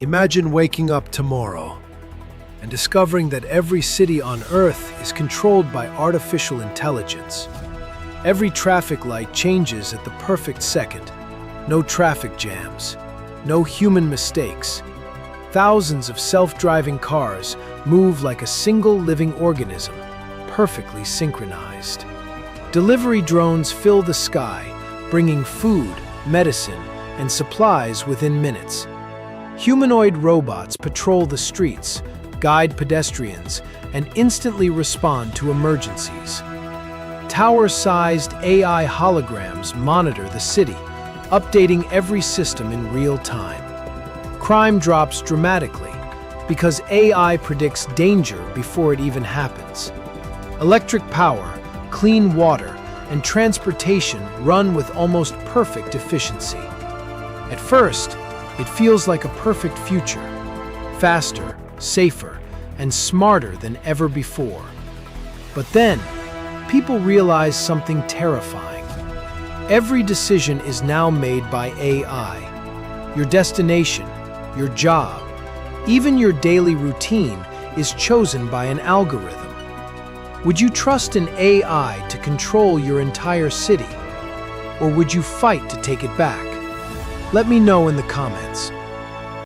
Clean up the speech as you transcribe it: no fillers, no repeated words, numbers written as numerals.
Imagine waking up tomorrow and discovering that every city on Earth is controlled by artificial intelligence. Every traffic light changes at the perfect second. No traffic jams, no human mistakes. Thousands of self-driving cars move like a single living organism, perfectly synchronized. Delivery drones fill the sky, bringing food, medicine, and supplies within minutes. Humanoid robots patrol the streets, guide pedestrians, and instantly respond to emergencies. Tower-sized AI holograms monitor the city, updating every system in real time. Crime drops dramatically because AI predicts danger before it even happens. Electric power, clean water, and transportation run with almost perfect efficiency. At first, it feels like a perfect future, faster, safer, and smarter than ever before. But then, people realize something terrifying. Every decision is now made by AI. Your destination, your job, even your daily routine is chosen by an algorithm. Would you trust an AI to control your entire city? Or would you fight to take it back? Let me know in the comments.